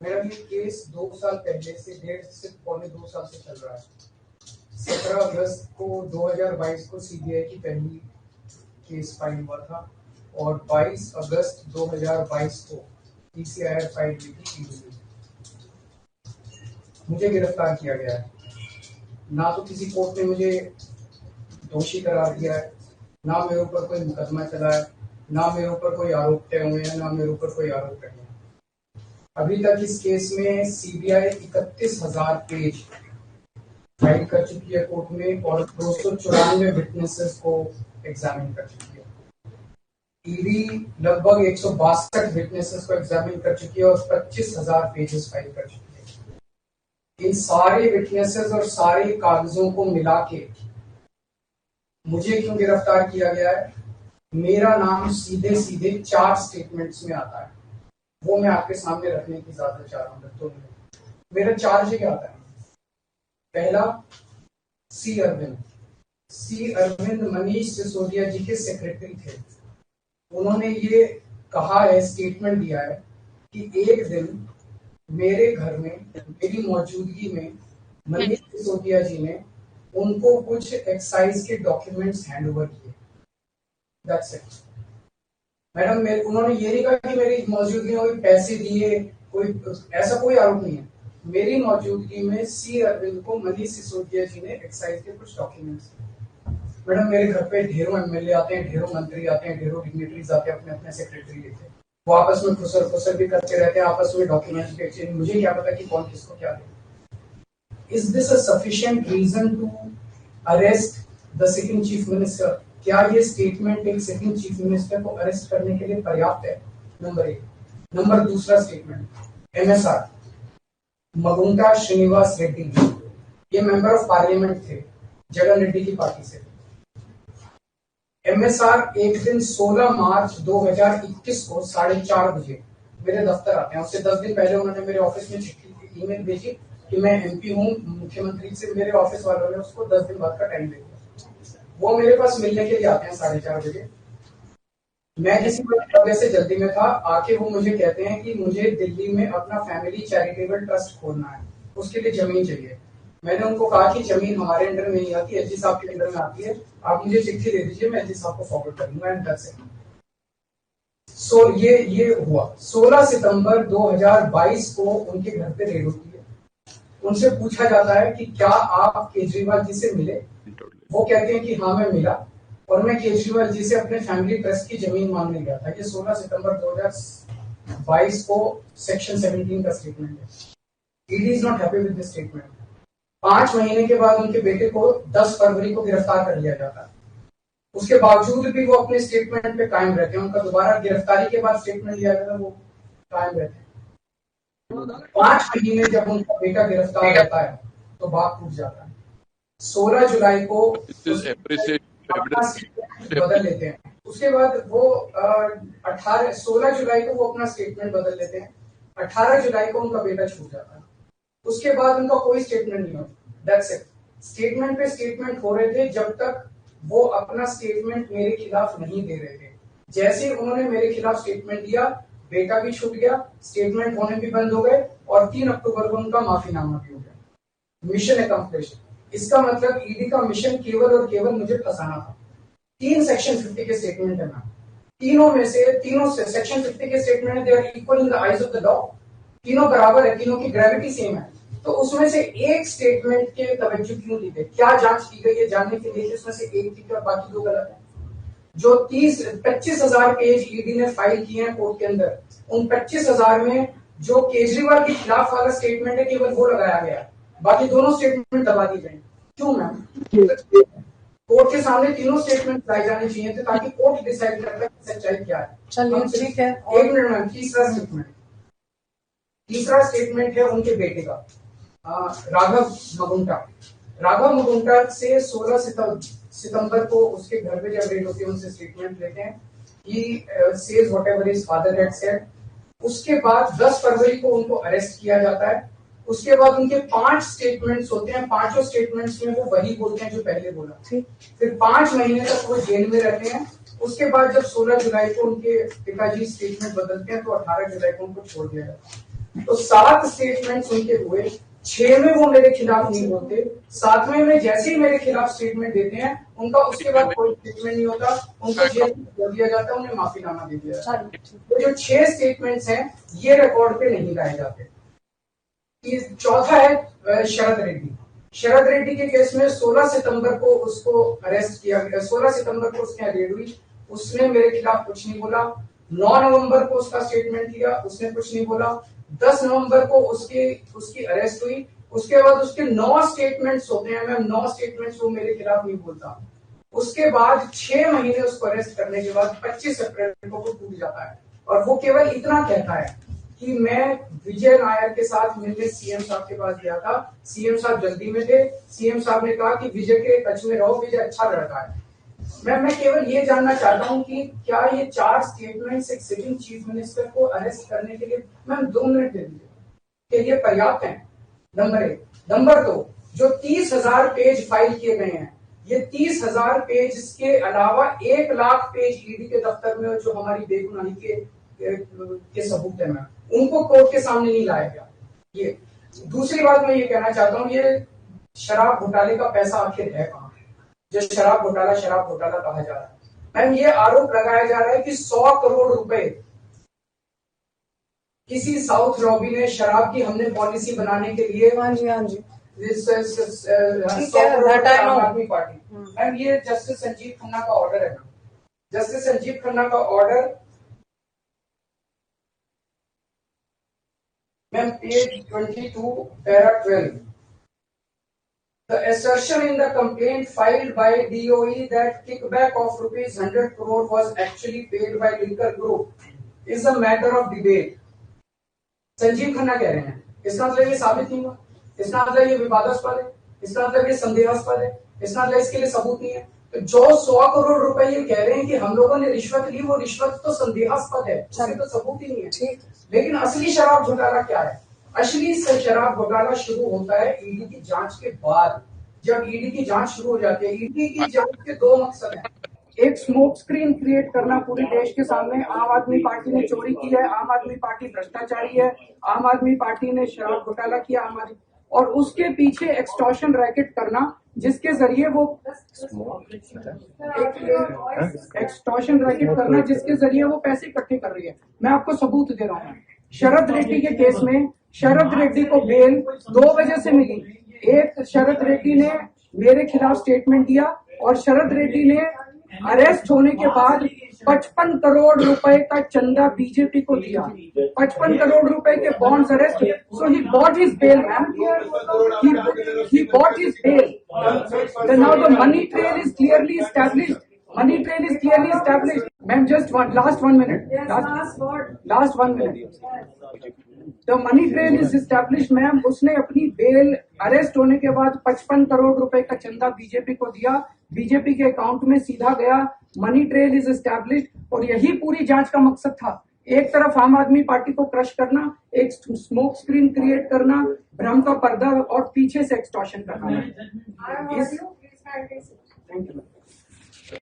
मेरा ये केस 2 साल पहले से 1.5 से 2 साल से चल रहा है। 17 अगस्त को 2022 को सीबीआई की पहली केस फाइल हुआ था और 22 अगस्त 2022 को पीसीआर फाइल हुई थी ईडी। मुझे गिरफ्तार किया गया है। ना तो किसी कोर्ट ने मुझे दोषी करार दिया है, ना मेरे ऊपर कोई मुकदमा चला है, ना मेरे ऊपर कोई आरोप तय हुए हैं, ना मेरे ऊपर कोई आरोप तय हुए हैं। अभी तक इस केस में सीबीआई 31,000 पेज फाइल कर चुकी है कोर्ट में और 294 विटनेसेस को एग्जामिन कर चुकी है। ईडी लगभग 162 विटनेसेस को एग्जामिन कर चुकी है और 25,000 पेजेस फाइल कर चुकी है। इन सारे विटनेसेस और सारे कागजों को मिला के मुझे क्यों गिरफ्तार किया गया है? मेरा नाम सीधे सीधे 4 स्टेटमेंट्स में आता है, वो मैं आपके सामने रखने की इजाजत चाह रहा हूँ। तो मेरा चार्ज क्या आता है? पहला, सी अरविंद मनीष सिसोदिया जी के सेक्रेटरी थे। उन्होंने ये कहा है, स्टेटमेंट दिया है कि एक दिन मेरे घर में मेरी मौजूदगी में मनीष सिसोदिया जी ने उनको कुछ एक्साइज के डॉक्यूमेंट्स हैंड ओवर किए। That's it madam. उन्होंने ये नहीं कहा कि मेरी मौजूदगी में कोई पैसे दिए, ऐसा कोई आरोप नहीं है। मेरी मौजूदगी में सी अरविंद को मनीष सिसोदिया जी ने एक्साइज के कुछ डॉक्यूमेंट्स दिए। मैडम, मेरे घर पे ढेरों एमएलए आते हैं, ढेरों मंत्री आते हैं, ढेरों डिग्निटरीज आते हैं, अपने अपने सेक्रेटरी लेते हैं। वो आपस में खुसर भी करते रहते हैं, आपस में डॉक्यूमेंट्स भी एक्सचेंज। मुझे क्या पता कि कौन किसको क्या दे। Is this a sufficient reason to arrest the sitting chief minister? क्या ये स्टेटमेंट एक सिटिंग चीफ मिनिस्टर को अरेस्ट करने के लिए पर्याप्त है? नंबर 1। नंबर दूसरा स्टेटमेंट, एमएसआर मगुंटा श्रीनिवास रेड्डी, ये मेंबर ऑफ पार्लियामेंट थे, जगन रेड्डी की पार्टी से। एमएसआर एक दिन 16 मार्च 2021 को 4:30 बजे मेरे दफ्तर आते हैं। उससे 10 दिन पहले उन्होंने मेरे ऑफिस में चिट्ठी ईमेल भेजी कि मैं एमपी हूँ, मुख्यमंत्री से मेरे ऑफिस वालों ने उसको 10 दिन बाद का टाइम दे दिया। वो मेरे पास मिलने के लिए आते हैं 4:30 बजे। मैं किसी वजह से जल्दी में था, आके वो मुझे कहते हैं कि मुझे दिल्ली में अपना फैमिली चैरिटेबल ट्रस्ट खोलना है, उसके लिए जमीन चाहिए। मैंने उनको कहा कि जमीन हमारे अंडर में नहीं आती, एलजी साहब के अंडर में आती है, आप मुझे चिट्ठी दे दीजिए, मैं एलजी साहब को फॉरवर्ड कर दूंगा एंड दैट्स इट। सो ये हुआ। 16 सितंबर 2022 को उनके घर पे रेड होती है। उनसे पूछा जाता है कि क्या आप केजरीवाल जी से मिले? वो कहते हैं कि हाँ मैं मिला और मैं केजरीवाल जी से अपने फैमिली ट्रस्ट की जमीन मांगने गया था। ये 16 सितंबर 2022 को सेक्शन 17 का स्टेटमेंट है। ED is not happy with this statement. 5 महीने के बाद उनके बेटे को 10 फरवरी को गिरफ्तार कर लिया जाता है। उसके बावजूद भी वो अपने स्टेटमेंट पे कायम रहते हैं। उनका दोबारा गिरफ्तारी के बाद स्टेटमेंट लिया गया, वो कायम रहते हैं। 5 महीने जब उनका बेटा गिरफ्तार रहता है तो बात टूट जाता है। 16 जुलाई को बदल लेते हैं। उसके बाद वो 16 जुलाई को वो अपना स्टेटमेंट बदल लेते हैं। 18 जुलाई को उनका बेटा छूट जाता है। उसके बाद उनका कोई स्टेटमेंट नहीं होता। That's it. स्टेटमेंट पे स्टेटमेंट हो रहे थे जब तक वो अपना स्टेटमेंट मेरे खिलाफ नहीं दे रहे थे। जैसे उन्होंने मेरे खिलाफ स्टेटमेंट दिया, बेटा भी छूट गया, स्टेटमेंट होने भी बंद हो गए और 3 अक्टूबर को उनका माफीनामा भी हो गया। Mission accomplished. इसका मतलब ईडी का मिशन केवल और केवल मुझे फंसाना था। 3 सेक्शन 50 के स्टेटमेंट है मैम। तीनों सेक्शन 50 के statement they are equal in the eyes of the law. तीनों बराबर है, तीनों की ग्रेविटी सेम है। तो उसमें से एक स्टेटमेंट के तवज्जो क्यों दी गई? क्या जांच की गई है जानने के लिए उसमें से एक ठीक है बाकी 2 गलत है। जो 25,000 पेज ईडी ने फाइल किए हैं कोर्ट के अंदर, उन 25,000 में जो केजरीवाल के खिलाफ वाला स्टेटमेंट है केवल वो लगाया गया, बाकी दोनों स्टेटमेंट दबा दी गई। क्यों मैम? कोर्ट के सामने तीनों स्टेटमेंट लाए जाने चाहिए थे ताकि कोर्ट डिसाइड कर पाए सच्चाई क्या है। चलिए ठीक है। 1 मिनट मैम। तीसरा स्टेटमेंट है उनके बेटे का, राघव मगुंटा से 16 सितंबर को उसके घर पे जब रेड होती है उनसे स्टेटमेंट लेते हैं। He says whatever his father had said. उसके बाद 10 फरवरी को उनको अरेस्ट किया जाता है। उसके बाद उनके 5 स्टेटमेंट्स होते हैं। 5 स्टेटमेंट्स में वो वही बोलते हैं जो पहले बोला। फिर 5 महीने तक वो जेल में रहते हैं। उसके बाद जब 16 जुलाई को उनके पिताजी स्टेटमेंट बदलते हैं तो 18 जुलाई को उनको छोड़ दिया जाता है। तो 7 स्टेटमेंट्स उनके हुए, 6 में वो मेरे खिलाफ नहीं बोलते, 7वें में जैसे ही मेरे खिलाफ स्टेटमेंट देते हैं उनका उसके बाद कोई स्टेटमेंट नहीं होता, उनको जेल में कर दिया जाता है, उन्हें माफीनामा दे दिया जाता है। तो जो 6 स्टेटमेंट्स हैं ये रिकॉर्ड पे नहीं लाए जाते। चौथा है शरद रेड्डी। शरद रेड्डी के केस में 16 सितंबर को उसको अरेस्ट किया गया, 16 सितंबर को उसकी रेड हुई, उसने मेरे खिलाफ कुछ नहीं बोला। 9 नवंबर को उसका स्टेटमेंट लिया, उसने कुछ नहीं बोला। 10 नवंबर को उसकी अरेस्ट हुई, उसके बाद उसके 9 स्टेटमेंट्स होते हैं मैम, 9 स्टेटमेंट्स वो मेरे खिलाफ नहीं बोलता। उसके बाद 6 महीने उसको अरेस्ट करने के बाद 25 अप्रैल को वो टूट जाता है और वो केवल इतना कहता है कि मैं विजय नायर के साथ मिलने सीएम साहब के पास गया था, सीएम साहब जल्दी में थे, सीएम साहब ने कहा कि विजय के टच में रहो, विजय अच्छा लड़का है। मैं केवल ये जानना चाहता हूं कि क्या ये 4 स्टेटमेंट्स एक सिटिंग चीफ मिनिस्टर को अरेस्ट करने के लिए, मैम 2 मिनट दे दीजिए, कि ये पर्याप्त है? नंबर 1। नंबर 2, जो 30,000 पेज फाइल किए गए हैं, ये 30,000 पेज के अलावा 1 लाख पेज ईडी के दफ्तर में जो हमारी बेगुनाही के सबूत है मैम, उनको कोर्ट के सामने नहीं लाया गया। ये दूसरी बात मैं ये कहना चाहता हूँ, ये शराब घोटाले का पैसा आखिर है कहाँ, जो शराब घोटाला कहा जा रहा है। मैम ये आरोप लगाया जा रहा है कि 100 करोड़ रुपए किसी साउथ लॉबी ने शराब की हमने पॉलिसी बनाने के लिए, हाँ जी 100 करोड़ आम आदमी पार्टी। मैम ये जस्टिस संजीव खन्ना का ऑर्डर है, जस्टिस संजीव खन्ना का order ma'am page 22 para 12। The assertion in the complaint filed by DOE that kickback of rupees 100 crore was actually paid by Liquor Group is a matter of debate. Sanjeev Khanna कह रहे हैं, इसका मतलब ये साबित नहीं हुआ, इसका मतलब ये विवादास्पद है, इसका मतलब ये संदेहास्पद है, इसका मतलब इसके लिए सबूत नहीं है। तो जो 100 करोड़ रुपए ये कह रहे हैं कि हम लोगों ने रिश्वत ली, वो रिश्वत तो संदेहास्पद है, उसमें तो सबूत ही नहीं है। लेकिन असली शराब घोटाला क्या है? असली शराब घोटाला शुरू होता है ईडी की जांच के बाद। जब ईडी की जांच शुरू हो जाती है, ईडी की जांच के 2 मकसद हैं। एक स्मोक स्क्रीन क्रिएट करना पूरे देश के सामने, आम आदमी पार्टी ने चोरी की है, आम आदमी पार्टी भ्रष्टाचारी है, आम आदमी पार्टी ने शराब घोटाला किया, और उसके पीछे एक्सटॉर्शन रैकेट करना जिसके जरिए वो एक्सटॉर्शन रैकेट करना जिसके जरिए वो पैसे इकट्ठे कर रही है। मैं आपको सबूत दे रहा हूँ। शरद रेड्डी के केस में शरद रेड्डी को बेल 2 वजह से मिली। एक, शरद रेड्डी ने मेरे खिलाफ स्टेटमेंट दिया और शरद रेड्डी ने अरेस्ट होने के बाद 55 करोड़ रुपए का चंदा बीजेपी को दिया, 55 करोड़ रुपए के bonds arrest. So he bought his bail ma'am, he bought his bail. Then now the money trail is clearly established. Money trail is clearly established. Ma'am, just last 1 minute. Last 1 minute. The money trail is established, ma'am. उसने अपनी bell arrest होने के बाद 55 करोड़ रुपए का चंदा BJP को दिया, बीजेपी के अकाउंट में सीधा गया। मनी ट्रेल इज एस्टैब्लिश्ड और यही पूरी जांच का मकसद था। एक तरफ आम आदमी पार्टी को क्रश करना, एक स्मोक स्क्रीन क्रिएट करना, भ्रम का पर्दा और पीछे से एक्सटॉर्शन करना। Thank you.